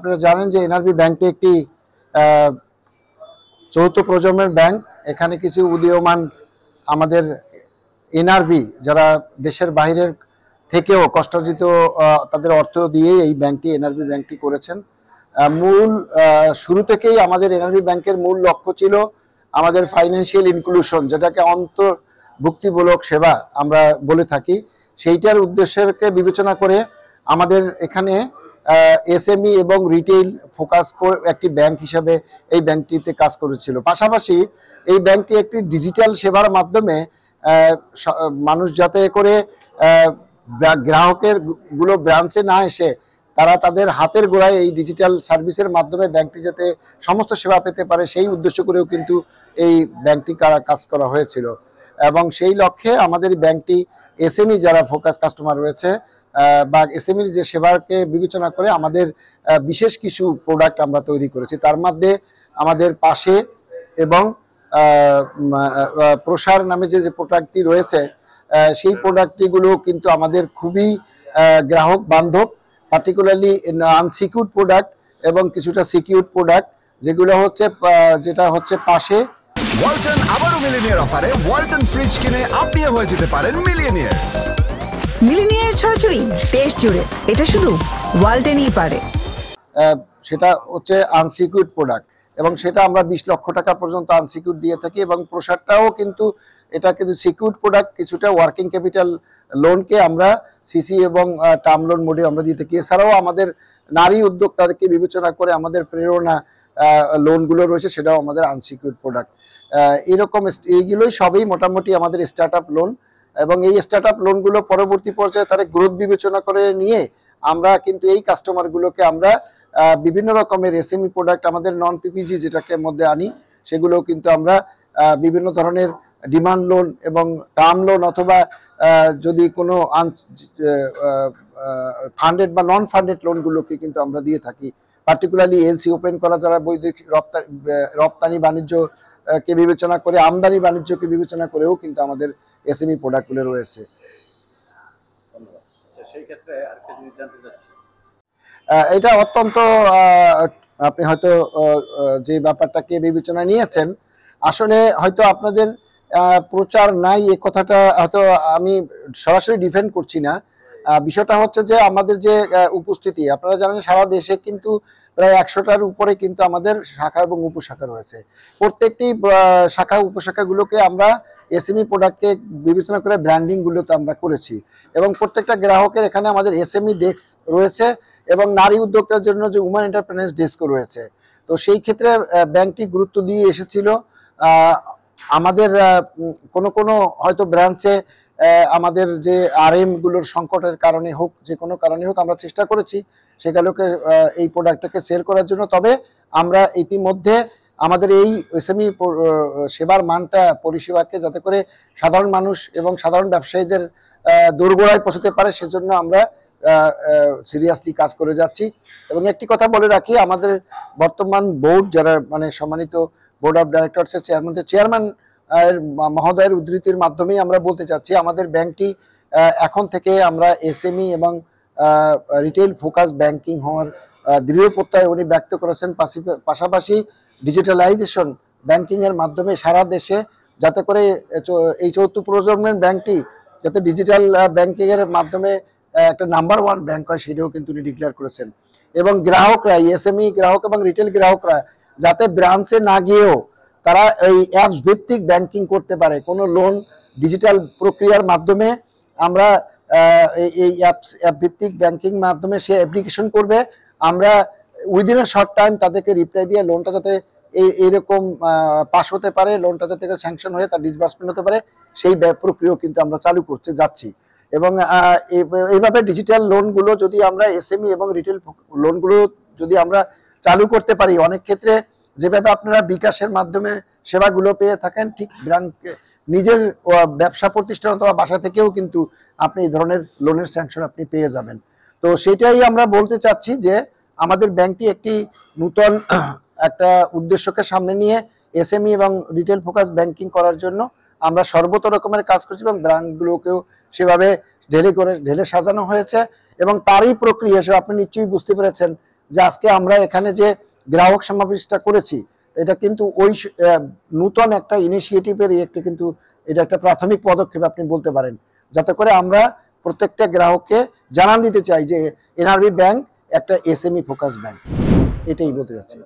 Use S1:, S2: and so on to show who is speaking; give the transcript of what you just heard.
S1: আপনারা জানেন যে এনআরবি ব্যাংকটি একটি চৌথ প্রজন্মের ব্যাংক। এখানে কিছু উদীয়মান আমাদের এনআরবি যারা দেশের বাইরের থেকেও কষ্টার্জিত তাদের অর্থ দিয়ে এই ব্যাংকটি এনআরবি ব্যাংকটি করেছেন। মূল শুরু থেকেই আমাদের এনআরবি ব্যাংকের মূল লক্ষ্য ছিল আমাদের ফাইন্যান্সিয়াল ইনক্লুশন, যেটাকে অন্তর্ভুক্তিমূলক সেবা আমরা বলে থাকি। সেইটার উদ্দেশ্যকে বিবেচনা করে আমাদের এখানে এসএমই এবং রিটেইল ফোকাস করে একটি ব্যাংক হিসাবে এই ব্যাংকটিতে কাজ করেছিল। পাশাপাশি এই ব্যাংকটি একটি ডিজিটাল সেবার মাধ্যমে মানুষ যাতে করে গ্রাহকের গুলো ব্রাঞ্চে না এসে তারা তাদের হাতের গোড়ায় এই ডিজিটাল সার্ভিসের মাধ্যমে ব্যাংকটি যাতে সমস্ত সেবা পেতে পারে, সেই উদ্দেশ্য করেও কিন্তু এই ব্যাংকটি কাজ করা হয়েছিল। এবং সেই লক্ষ্যে আমাদের ব্যাংকটি এসএমই যারা ফোকাস কাস্টমার রয়েছে বা এসএমইর যে সেবাকে বিবেচনা করে আমাদের বিশেষ কিছু প্রোডাক্ট আমরা তৈরি করেছি। তার মধ্যে আমাদের পাশে এবং প্রসার নামে যে প্রোডাক্টটি রয়েছে সেই প্রোডাক্টগুলো কিন্তু আমাদের খুবই গ্রাহক বান্ধব, পার্টিকুলারলি আনসিকিউরড প্রোডাক্ট এবং কিছুটা সিকিউরড প্রোডাক্ট, যেগুলো যেটা হচ্ছে পাশে।
S2: ওয়ালটন আবারও মিলিনিয়ার অফারে ওয়ালটন ফ্রিজ কিনে আপনিও হয়ে যেতে পারেন মিলিয়নিয়ার।
S3: মিলিনিয়ার ছড়াছড়ি দেশ জুড়ে, এটা শুধু ওয়ালটনই পারে।
S1: সেটা হচ্ছে আনসিকিউরড প্রোডাক্ট এবং সেটা আমরা 20 লক্ষ টাকা পর্যন্ত আনসিকিউরড দিয়ে থাকি। এবং প্রসারটাও কিন্তু এটা কিন্তু সিকিউরড প্রোডাক্ট, কিছুটা ওয়ার্কিং ক্যাপিটাল লোনকে আমরা সিসি এবং টার্ম লোন মোডে আমরা দিয়ে থাকি। এছাড়াও আমাদের নারী উদ্যোক্তাদেরকে বিবেচনা করে আমাদের প্রেরণা লোনগুলো রয়েছে, সেটাও আমাদের আনসিকিউরড প্রোডাক্ট। এইগুলোই সবই মোটামুটি আমাদের স্টার্ট আপ লোন। এবং এই স্টার্ট আপ লোনগুলো পরবর্তী পর্যায়ে তারা গ্রোথ বিবেচনা করে নিয়ে আমরা কিন্তু এই কাস্টমারগুলোকে আমরা বিভিন্ন রকমের এসএমই প্রোডাক্ট আমাদের নন পিপিজি যেটাকে মধ্যে আনি, সেগুলো কিন্তু আমরা বিভিন্ন ধরনের ডিমান্ড লোন এবং টার্ম লোন অথবা যদি কোনো ফান্ডেড বা নন ফান্ডেড লোনগুলোকে কিন্তু আমরা দিয়ে থাকি। পার্টিকুলারলি এলসি ওপেন করা যারা বৈদেশিক রপ্তানি বাণিজ্যকে বিবেচনা করে, আমদানি বাণিজ্যকে বিবেচনা করেও কিন্তু আমাদের এসএমই প্রোডাক্টগুলো রয়েছে।
S4: সেই ক্ষেত্রে আরেকটা জিনিস জানতে চাচ্ছি,
S1: এটা অত্যন্ত আপনি হয়তো যে ব্যাপারটাকে বিবেচনা নিয়েছেন, আসলে হয়তো আপনাদের প্রচার নাই এ কথাটা হয়তো আমি সরাসরি ডিফেন্ড করছি না। বিষয়টা হচ্ছে যে আমাদের যে উপস্থিতি, আপনারা জানেন সারা দেশে কিন্তু প্রায় 100টার উপরে কিন্তু আমাদের শাখা এবং উপশাখা রয়েছে। প্রত্যেকটি শাখা উপশাখাগুলোকে আমরা এসএমই প্রোডাক্টকে বিবেচনা করে ব্র্যান্ডিংগুলোতে আমরা করেছি এবং প্রত্যেকটা গ্রাহকের এখানে আমাদের এসএমই ডেস্ক রয়েছে এবং নারী উদ্যোক্তার জন্য যে উম্যান এন্টারপ্রেনার্স ডেস্কও রয়েছে। তো সেই ক্ষেত্রে ব্যাংকটি গুরুত্ব দিয়ে এসেছিল। আমাদের কোনো হয়তো ব্রাঞ্চে আমাদের যে আরএমগুলোর সংকটের কারণে হোক, যে কোনো কারণে হোক, আমরা চেষ্টা করেছি সেগুলোকে এই প্রোডাক্টটাকে সেল করার জন্য। তবে আমরা ইতিমধ্যে আমাদের এই এসএমই সেবার মানটা, পরিষেবাকে যাতে করে সাধারণ মানুষ এবং সাধারণ ব্যবসায়ীদের দোরগোড়ায় পৌঁছতে পারে সেজন্য আমরা সিরিয়াসলি কাজ করে যাচ্ছি। এবং একটি কথা বলে রাখি, আমাদের বর্তমান বোর্ড যারা সম্মানিত বোর্ড অফ ডাইরেক্টরসের চেয়ারম্যান মহোদয়ের উদ্ধৃতির মাধ্যমেই আমরা বলতে চাচ্ছি, আমাদের ব্যাংকটি এখন থেকে আমরা এসএমই এবং রিটেল ফোকাস ব্যাংকিং হওয়ার দৃঢ় প্রত্যয় উনি ব্যক্ত করেছেন। পাশাপাশি ডিজিটালাইজেশন ব্যাংকিংয়ের মাধ্যমে সারা দেশে যাতে করে এই চৌথ প্রজন্মের ব্যাংকটি যাতে ডিজিটাল ব্যাংকিংয়ের মাধ্যমে একটা নাম্বার 1 ব্যাংক হয়, সেটাও কিন্তু উনি ডিক্লেয়ার করেছেন। এবং গ্রাহকরা, এসএমই গ্রাহক এবং রিটেল গ্রাহকরা যাতে ব্রাঞ্চে না গিয়েও তারা এই অ্যাপস ভিত্তিক ব্যাংকিং করতে পারে। কোনো লোন ডিজিটাল প্রক্রিয়ার মাধ্যমে আমরা এই অ্যাপ ভিত্তিক ব্যাংকিং মাধ্যমে সে অ্যাপ্লিকেশন করবে, আমরা উইদিন এ শর্ট টাইম তাদেরকে রিপ্লাই দিয়ে লোনটা যাতে এইরকম পাস হতে পারে, লোনটা যাতে স্যাংশন হয়ে তার ডিসবার্সমেন্ট হতে পারে, সেই প্রক্রিয়াও কিন্তু আমরা চালু করতে যাচ্ছি। এবং এইভাবে ডিজিটাল লোনগুলো যদি আমরা এসএমই এবং রিটেল লোনগুলো যদি আমরা চালু করতে পারি, অনেক ক্ষেত্রে যেভাবে আপনারা বিকাশের মাধ্যমে সেবাগুলো পেয়ে থাকেন, ঠিক নিজের ব্যবসা প্রতিষ্ঠান অথবা বাসা থেকেও কিন্তু আপনি এই ধরনের লোনের স্যাংশন আপনি পেয়ে যাবেন। তো সেটাই আমরা বলতে চাচ্ছি যে আমাদের ব্যাংকটি একটি নূতন একটা উদ্দেশ্যকে সামনে নিয়ে এসএমই এবং রিটেল ফোকাস ব্যাংকিং করার জন্য আমরা সর্বত রকমের কাজ করছি এবং ব্র্যান্ডগুলোকেও সেভাবে ঢেলে সাজানো হয়েছে। এবং তারই প্রক্রিয়া হিসেবে আপনি নিশ্চয়ই বুঝতে পেরেছেন যে আজকে আমরা এখানে যে গ্রাহক সমাবেশটা করেছি, এটা কিন্তু ওই নূতন একটা ইনিশিয়েটিভের একটা কিন্তু এটা একটা প্রাথমিক পদক্ষেপ আপনি বলতে পারেন, যাতে করে আমরা প্রত্যেকটা গ্রাহককে জানান দিতে চাই যে এনআরবি ব্যাংক একটা এসএমই ফোকাস ব্যাংক। এটাই বলতে যাচ্ছি।